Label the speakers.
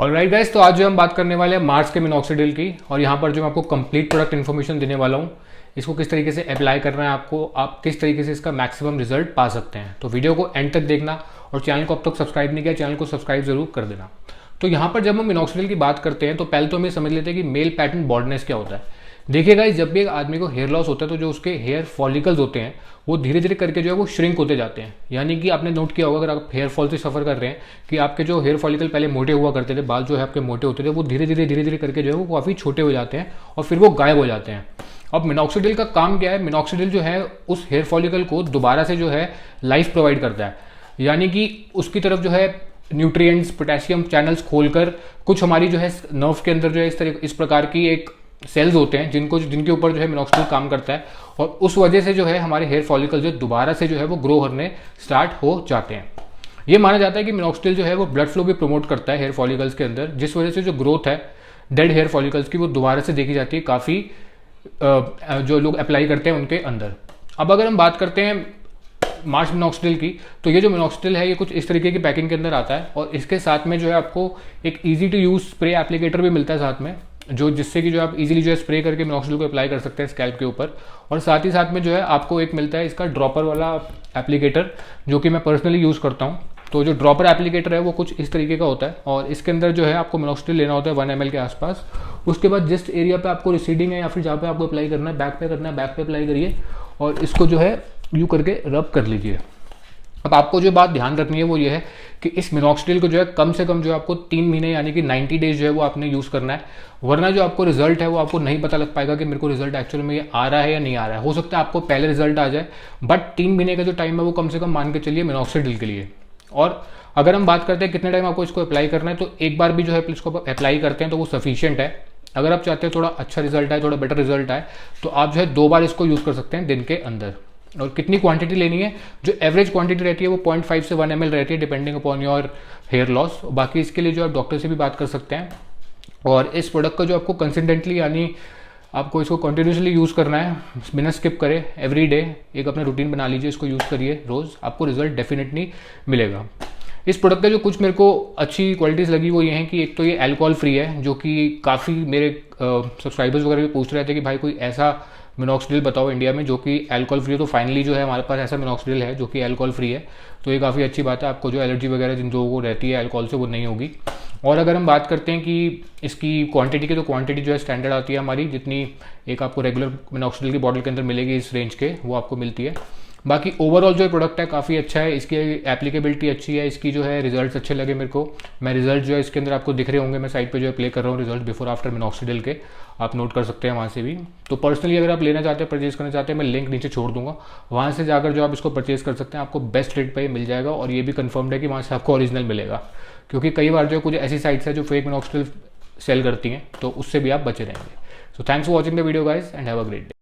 Speaker 1: Alright guys, तो आज जो हम बात करने वाले हैं मार्स के मिनॉक्सिडिल की, और यहाँ पर जो मैं आपको कंप्लीट प्रोडक्ट इन्फॉर्मेशन देने वाला हूँ, इसको किस तरीके से अप्लाई करना है आपको, आप किस तरीके से इसका मैक्सिमम रिजल्ट पा सकते हैं। तो वीडियो को एंड तक देखना, और चैनल को अब तक सब्सक्राइब नहीं किया, चैनल को सब्सक्राइब जरूर कर देना। तो यहाँ पर जब हम मिनॉक्सिडिल की बात करते हैं तो पहले तो हम ये समझ लेते हैं कि मेल पैटर्न बॉल्डनेस क्या होता है। देखिए गाइस, जब भी एक आदमी को हेयर लॉस होता है तो जो उसके हेयर फॉलिकल्स होते हैं वो धीरे धीरे करके जो है वो श्रिंक होते जाते हैं। यानी कि आपने नोट किया होगा, अगर आप हेयर फॉल से सफर कर रहे हैं कि आपके जो हेयर फॉलिकल पहले मोटे हुआ करते थे, बाल जो है आपके मोटे होते थे, वो धीरे धीरे करके जो है वो काफ़ी छोटे हो जाते हैं और फिर वो गायब हो जाते हैं। अब मिनॉक्सिडिल का काम क्या है? मिनॉक्सिडिल जो है उस हेयर फॉलिकल को दोबारा से जो है लाइफ प्रोवाइड करता है। यानी कि उसकी तरफ जो है न्यूट्रिएंट्स, पोटेशियम चैनल्स खोलकर कुछ हमारी जो है नर्व के अंदर जो है इस प्रकार की एक सेल्स होते हैं जिनके ऊपर जो है मिनॉक्सिडिल काम करता है, और उस वजह से जो है हमारे हेयर फॉलिकल जो दोबारा से जो है वो ग्रो होने स्टार्ट हो जाते हैं। ये माना जाता है कि मिनॉक्सिडिल जो है वो ब्लड फ्लो भी प्रमोट करता है हेयर फॉलिकल्स के अंदर, जिस वजह से जो ग्रोथ है डेड हेयर फॉलिकल्स की वो दोबारा से देखी जाती है काफ़ी जो लोग अप्लाई करते हैं उनके अंदर। अब अगर हम बात करते हैं मार्स मिनॉक्सिडिल की, तो ये जो मिनॉक्सिडिल है ये कुछ इस तरीके की पैकिंग के अंदर आता है, और इसके साथ में जो है आपको एक easy to use spray applicator भी मिलता है साथ में, जो जिससे कि जो आप इजीली जो है स्प्रे करके मिनॉक्सिडिल को अप्लाई कर सकते हैं स्कैल्प के ऊपर। और साथ ही साथ में जो है आपको एक मिलता है इसका ड्रॉपर वाला एप्लीकेटर, जो कि मैं पर्सनली यूज़ करता हूँ। तो जो ड्रॉपर एप्लीकेटर है वो कुछ इस तरीके का होता है, और इसके अंदर जो है आपको मिनॉक्सिडिल लेना होता है 1 ml के आसपास। उसके बाद जिस एरिया पे आपको रिसीडिंग है या फिर जहाँ पे आपको अप्लाई करना है, बैक पे करना है, बैक पे अप्लाई करिए और इसको जो है यूँ करके रब कर लीजिए। अब आपको जो बात ध्यान रखनी है वो ये है कि इस मिनॉक्सिडिल को जो है कम से कम जो है आपको 3 महीने यानी कि 90 डेज जो है वो आपने यूज़ करना है, वरना जो आपको रिजल्ट है वो आपको नहीं पता लग पाएगा कि मेरे को रिजल्ट एक्चुअल में ये आ रहा है या नहीं आ रहा है। हो सकता है आपको पहले रिजल्ट आ जाए, बट 3 महीने का जो टाइम है वो कम से कम मान के चलिए मिनॉक्सिडिल के लिए। और अगर हम बात करते हैं कितने टाइम आपको इसको अप्लाई करना है, तो एक बार भी जो है इसको अप्लाई करते हैं तो वो सफिशियंट है। अगर आप चाहते हैं थोड़ा अच्छा रिजल्ट आए, थोड़ा बेटर रिजल्ट आए, तो आप जो है 2 बार इसको यूज़ कर सकते हैं दिन के अंदर। और कितनी क्वांटिटी लेनी है? जो एवरेज क्वांटिटी रहती है वो 0.5 से 1 ml रहती है, depending upon your hair loss. बाकी इसके लिए जो आप डॉक्टर से भी बात कर सकते हैं। और इस प्रोडक्ट का जो आपको कंसिस्टेंटली यानी आपको इसको कंटिन्यूसली यूज़ करना है, बिना स्किप करे, एवरी डे एक अपना रूटीन बना लीजिए, इसको यूज़ करिए रोज़, आपको रिजल्ट डेफिनेटली मिलेगा। इस प्रोडक्ट का जो कुछ मेरे को अच्छी क्वालिटीज़ लगी वो ये हैं कि एक तो ये अल्कोहल फ्री है, जो कि काफ़ी मेरे सब्सक्राइबर्स वगैरह भी पूछ रहे थे कि भाई कोई ऐसा मिनॉक्सिडिल बताओ इंडिया में जो कि अल्कोहल फ्री है। तो फाइनली जो है हमारे पास ऐसा मिनॉक्सिडिल है जो कि अल्कोहल फ्री है, तो ये काफ़ी अच्छी बात है। आपको जो एलर्जी वगैरह जिन लोगों को रहती है अल्कोहल से वो नहीं होगी। और अगर हम बात करते हैं कि इसकी क्वांटिटी की, तो क्वांटिटी जो है स्टैंडर्ड आती है हमारी, जितनी एक आपको रेगुलर मिनॉक्सिडिल की बॉटल के अंदर मिलेगी इस रेंज के, वो आपको मिलती है। बाकी ओवरऑल जो प्रोडक्ट है काफ़ी अच्छा है, इसकी एप्लीकेबिलिटी अच्छी है, इसकी जो है रिजल्ट्स अच्छे लगे मेरे को। मैं रिजल्ट जो है इसके अंदर आपको दिख रहे होंगे, मैं साइड पे जो है प्ले कर रहा हूँ रिजल्ट बिफोर आफ्टर मिनॉक्सिडिल के, आप नोट कर सकते हैं वहाँ से भी। तो पर्सनली अगर आप लेना चाहते हैं, परचेज करना चाहते हैं, मैं लिंक नीचे छोड़ दूंगा, वहाँ से जाकर जो आप इसको परचेज कर सकते हैं, आपको बेस्ट रेट पर मिल जाएगा। और ये भी कन्फर्म्ड है कि वहाँ से आपको ओरिजिनल मिलेगा, क्योंकि कई बार जो कुछ ऐसी साइट्स है जो फेक मिनॉक्सिडिल सेल करती हैं, तो उससे भी आप बचे रहेंगे। So thanks for watching the video guys and have a great day.